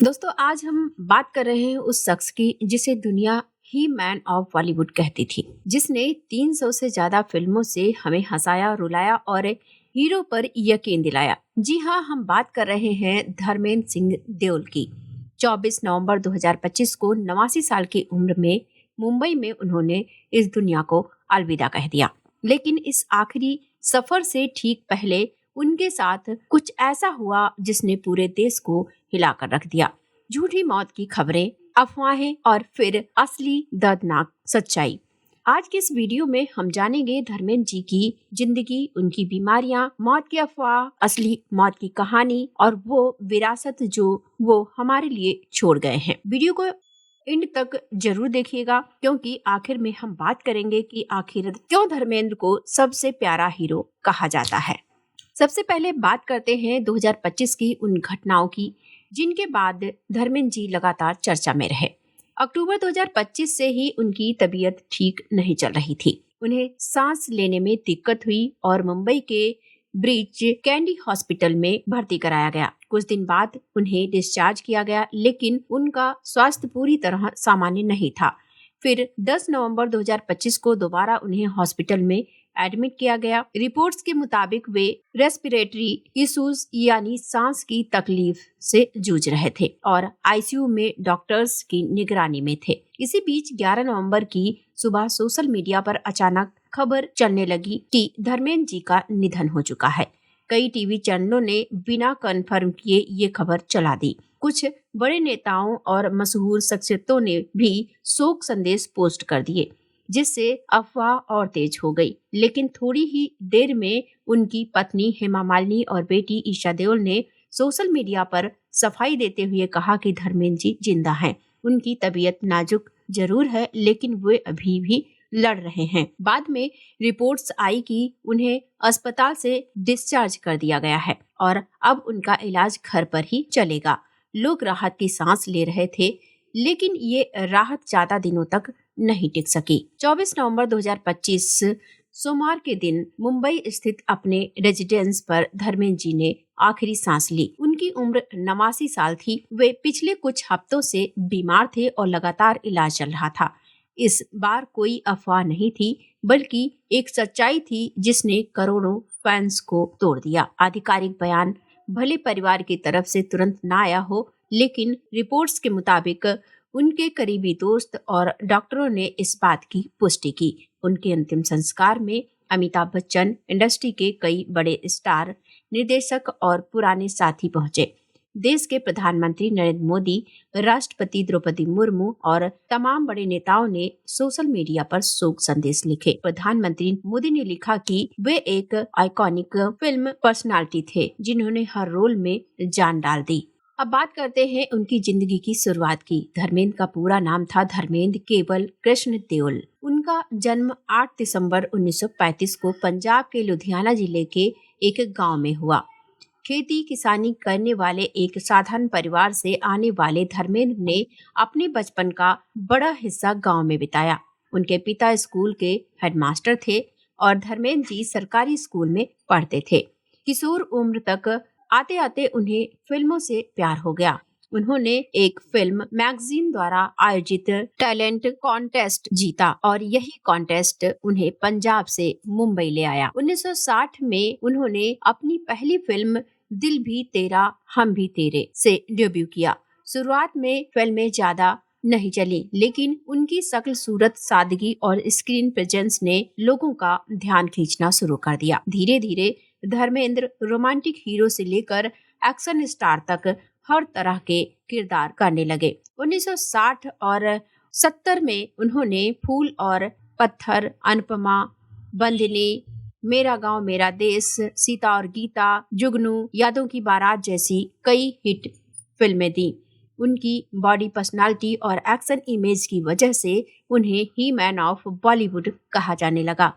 दोस्तों, आज हम बात कर रहे हैं उस शख्स की जिसे दुनिया ही मैन ऑफ बॉलीवुड कहती थी, जिसने 300 से ज्यादा फिल्मों से हमें हंसाया, रुलाया और हीरो पर यकीन दिलाया। जी हाँ, हम बात कर रहे हैं धर्मेंद्र सिंह देओल की। 24 नवंबर 2025 को 89 साल की उम्र में मुंबई में उन्होंने इस दुनिया को अलविदा कह दिया। लेकिन इस आखिरी सफर से ठीक पहले उनके साथ कुछ ऐसा हुआ जिसने पूरे देश को हिलाकर रख दिया। झूठी मौत की खबरें, अफवाहें और फिर असली दर्दनाक सच्चाई। आज के इस वीडियो में हम जानेंगे धर्मेंद्र जी की जिंदगी, उनकी बीमारियां, मौत की अफवाह, असली मौत की कहानी और वो विरासत जो वो हमारे लिए छोड़ गए हैं। वीडियो को एंड तक जरूर देखिएगा, क्योंकि आखिर में हम बात करेंगे कि आखिर क्यों धर्मेंद्र को सबसे प्यारा हीरो कहा जाता है। सबसे पहले बात करते हैं 2025 की उन घटनाओं की जिनके बाद धर्मेंद्र जी लगातार चर्चा में रहे। अक्टूबर 2025 से ही उनकी तबीयत ठीक नहीं चल रही थी। उन्हें सांस लेने में दिक्कत हुई और मुंबई के ब्रीच कैंडी हॉस्पिटल में भर्ती कराया गया। कुछ दिन बाद उन्हें डिस्चार्ज किया गया, लेकिन उनका स्वास्थ्य पूरी तरह सामान्य नहीं था। फिर 10 नवंबर 2025 को दोबारा उन्हें हॉस्पिटल में एडमिट किया गया। रिपोर्ट्स के मुताबिक वे रेस्पिरेटरी इश्यूज यानी सांस की तकलीफ से जूझ रहे थे और आईसीयू में डॉक्टर्स की निगरानी में थे। इसी बीच 11 नवंबर की सुबह सोशल मीडिया पर अचानक खबर चलने लगी कि धर्मेंद्र जी का निधन हो चुका है। कई टीवी चैनलों ने बिना कंफर्म किए ये खबर चला दी। कुछ बड़े नेताओं और मशहूर शख्सियतों ने भी शोक संदेश पोस्ट कर दिए, जिससे अफवाह और तेज हो गई। लेकिन थोड़ी ही देर में उनकी पत्नी हेमा मालिनी और बेटी ईशा देओल ने सोशल मीडिया पर सफाई देते हुए कहा कि धर्मेंद्र जी जिंदा हैं। उनकी तबीयत नाजुक जरूर है, लेकिन वे अभी भी लड़ रहे हैं। बाद में रिपोर्ट्स आई कि उन्हें अस्पताल से डिस्चार्ज कर दिया गया है और अब उनका इलाज घर पर ही चलेगा। लोग राहत की सांस ले रहे थे, लेकिन ये राहत ज्यादा दिनों तक नहीं टिक सकी। 24 नवंबर 2025 सोमवार के दिन मुंबई स्थित अपने रेजिडेंस पर धर्मेंद्र जी ने आखिरी सांस ली। उनकी उम्र 89 साल थी। वे पिछले कुछ हफ्तों से बीमार थे और लगातार इलाज चल रहा था। इस बार कोई अफवाह नहीं थी, बल्कि एक सच्चाई थी जिसने करोड़ों फैंस को तोड़ दिया। आधिकारिक बयान भले परिवार की तरफ से तुरंत न आया हो, लेकिन रिपोर्ट्स के मुताबिक उनके करीबी दोस्त और डॉक्टरों ने इस बात की पुष्टि की। उनके अंतिम संस्कार में अमिताभ बच्चन, इंडस्ट्री के कई बड़े स्टार, निर्देशक और पुराने साथी पहुंचे। देश के प्रधानमंत्री नरेंद्र मोदी, राष्ट्रपति द्रौपदी मुर्मू और तमाम बड़े नेताओं ने सोशल मीडिया पर शोक संदेश लिखे। प्रधानमंत्री मोदी ने लिखा कि वे एक आइकॉनिक फिल्म पर्सनालिटी थे, जिन्होंने हर रोल में जान डाल दी। अब बात करते हैं उनकी जिंदगी की शुरुआत की। धर्मेंद्र का पूरा नाम था धर्मेंद्र केवल कृष्ण देओल। उनका जन्म 8 दिसंबर 1935 को पंजाब के लुधियाना जिले के एक गांव में हुआ। खेती किसानी करने वाले एक साधारण परिवार से आने वाले धर्मेंद्र ने अपने बचपन का बड़ा हिस्सा गांव में बिताया। उनके पिता स्कूल के हेडमास्टर थे और धर्मेंद्र जी सरकारी स्कूल में पढ़ते थे। किशोर उम्र तक आते आते उन्हें फिल्मों से प्यार हो गया। उन्होंने एक फिल्म मैगजीन द्वारा आयोजित टैलेंट कॉन्टेस्ट जीता और यही कॉन्टेस्ट उन्हें पंजाब से मुंबई ले आया। 1960 में उन्होंने अपनी पहली फिल्म दिल भी तेरा हम भी तेरे से डेब्यू किया। शुरुआत में फिल्में ज्यादा नहीं चली, लेकिन उनकी शक्ल सूरत, सादगी और स्क्रीन प्रेजेंस ने लोगों का ध्यान खींचना शुरू कर दिया। धीरे धीरे धर्मेंद्र रोमांटिक हीरो से लेकर एक्शन स्टार तक हर तरह के किरदार करने लगे। 1960 और 70 में उन्होंने फूल और पत्थर, अनुपमा, बंदिनी, मेरा गांव मेरा देश, सीता और गीता, जुगनू, यादों की बारात जैसी कई हिट फिल्में दी। उनकी बॉडी पर्सनालिटी और एक्शन इमेज की वजह से उन्हें ही मैन ऑफ बॉलीवुड कहा जाने लगा।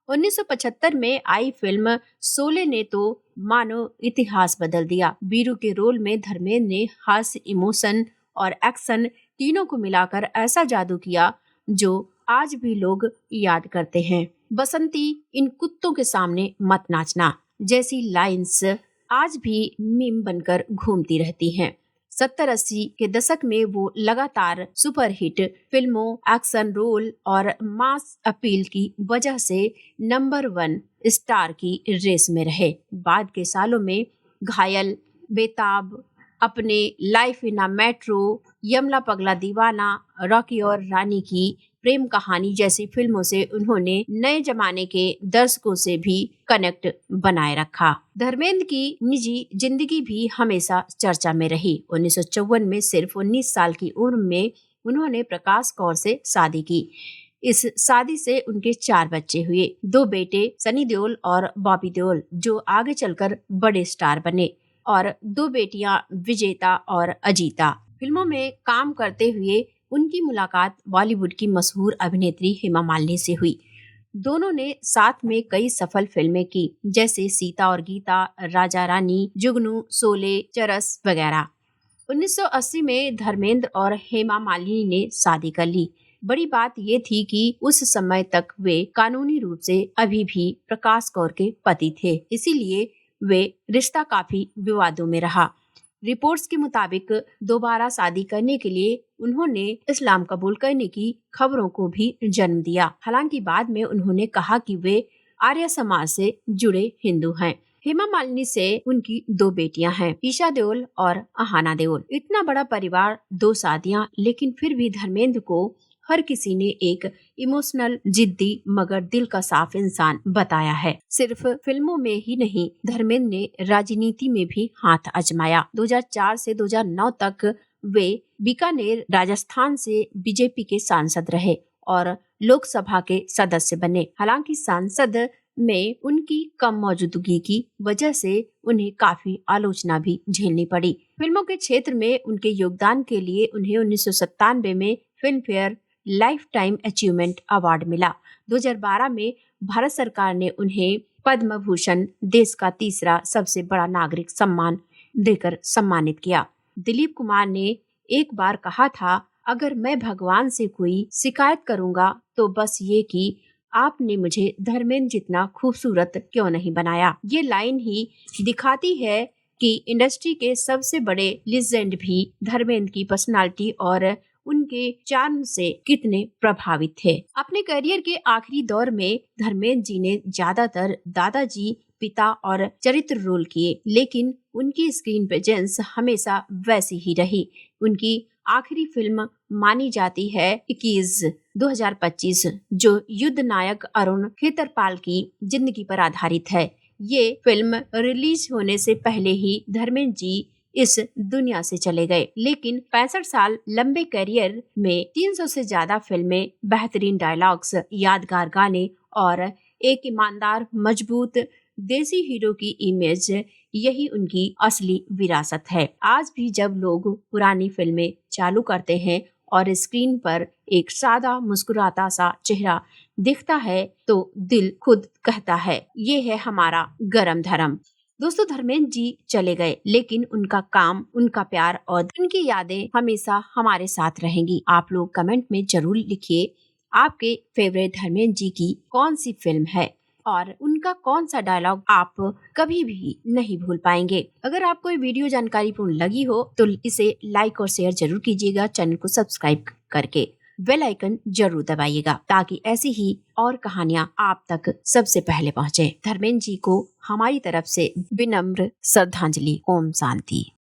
1975 में आई फिल्म शोले ने तो मानो इतिहास बदल दिया। वीरू के रोल में धर्मेंद्र ने हास्य, इमोशन और एक्शन तीनों को मिलाकर ऐसा जादू किया जो आज भी लोग याद करते हैं। बसंती, इन कुत्तों के सामने मत नाचना जैसी लाइंस आज भी मीम बनकर घूमती रहती हैं। 70-80 के दशक में वो लगातार सुपरहिट फिल्मों, एक्शन रोल और मास अपील की वजह से नंबर 1 स्टार की रेस में रहे। बाद के सालों में घायल, बेताब, अपने लाइफ इन अ मेट्रो, यमला पगला दीवाना, रॉकी और रानी की प्रेम कहानी जैसी फिल्मों से उन्होंने नए जमाने के दर्शकों से भी कनेक्ट बनाए रखा। धर्मेंद्र की निजी जिंदगी भी हमेशा चर्चा में रही। 1954 में सिर्फ 19 साल की उम्र में उन्होंने प्रकाश कौर से शादी की। इस शादी से उनके 4 बच्चे हुए, 2 बेटे सनी देओल और बॉबी देओल जो आगे चलकर बड़े स्टार बने, और 2 बेटियां विजेता और अजीता। फिल्मों में काम करते हुए उनकी मुलाकात बॉलीवुड की मशहूर अभिनेत्री हेमा मालिनी से हुई। दोनों ने साथ में कई सफल फिल्में की, जैसे सीता और गीता, राजा रानी, जुगनू, शोले, चरस वगैरह। 1980 में धर्मेंद्र और हेमा मालिनी ने शादी कर ली। बड़ी बात ये थी कि उस समय तक वे कानूनी रूप से अभी भी प्रकाश कौर के पति थे, इसीलिए वे रिश्ता काफी विवादों में रहा। रिपोर्ट्स के मुताबिक दोबारा शादी करने के लिए उन्होंने इस्लाम कबूल करने की खबरों को भी जन्म दिया। हालांकि बाद में उन्होंने कहा कि वे आर्य समाज से जुड़े हिंदू हैं। हेमा मालिनी से उनकी 2 बेटियां हैं, ईशा देओल और अहाना देओल। इतना बड़ा परिवार, 2 शादियां, लेकिन फिर भी धर्मेंद्र को हर किसी ने एक इमोशनल, जिद्दी मगर दिल का साफ इंसान बताया है। सिर्फ फिल्मों में ही नहीं, धर्मेंद्र ने राजनीति में भी हाथ आजमाया। 2004 से 2009 तक वे बीकानेर, राजस्थान से बीजेपी के सांसद रहे और लोकसभा के सदस्य बने। हालांकि सांसद में उनकी कम मौजूदगी की वजह से उन्हें काफी आलोचना भी झेलनी पड़ी। फिल्मों के क्षेत्र में उनके योगदान के लिए उन्हें 1997 में film fair life time achievement award मिला। 2012 में भारत सरकार ने उन्हें पद्म भूषण, देश का तीसरा सबसे बड़ा नागरिक सम्मान, देकर सम्मानित किया। दिलीप कुमार ने एक बार कहा था, अगर मैं भगवान से कोई शिकायत करूंगा तो बस ये कि आपने मुझे धर्मेंद्र जितना खूबसूरत क्यों नहीं बनाया। ये लाइन ही दिखाती है कि इंडस्ट्री के सबसे बड़े लीजेंड भी धर्मेंद्र की पर्सनालिटी और उनके चार्म से कितने प्रभावित थे। अपने करियर के आखिरी दौर में धर्मेंद्र जी ने ज्यादातर दादाजी, पिता और चरित्र रोल किए, लेकिन उनकी स्क्रीन प्रेजेंस हमेशा वैसी ही रही। उनकी आखिरी फिल्म मानी जाती है 21 2025, जो युद्ध नायक अरुण खेतरपाल की जिंदगी पर आधारित है। ये फिल्म रिलीज होने से पहले ही धर्मेंद्र जी इस दुनिया से चले गए, लेकिन 65 साल लंबे करियर में 300 से ज्यादा फिल्में, बेहतरीन डायलॉग्स, यादगार गाने और एक ईमानदार, मजबूत देसी हीरो की इमेज, यही उनकी असली विरासत है। आज भी जब लोग पुरानी फिल्में चालू करते हैं और स्क्रीन पर एक सादा मुस्कुराता सा चेहरा दिखता है तो दिल खुद कहता है, ये है हमारा गरम धर्म। दोस्तों, धर्मेंद्र जी चले गए, लेकिन उनका काम, उनका प्यार और उनकी यादें हमेशा हमारे साथ रहेंगी। आप लोग कमेंट में जरूर लिखिए आपके फेवरेट धर्मेंद्र जी की कौन सी फिल्म है और उनका कौन सा डायलॉग आप कभी भी नहीं भूल पाएंगे। अगर आपको ये वीडियो जानकारीपूर्ण लगी हो तो इसे लाइक और शेयर जरूर कीजिएगा। चैनल को सब्सक्राइब करके बेल आइकन जरूर दबाइएगा, ताकि ऐसी ही और कहानियां आप तक सबसे पहले पहुंचे। धर्मेंद्र जी को हमारी तरफ से विनम्र श्रद्धांजलि। ओम शांति।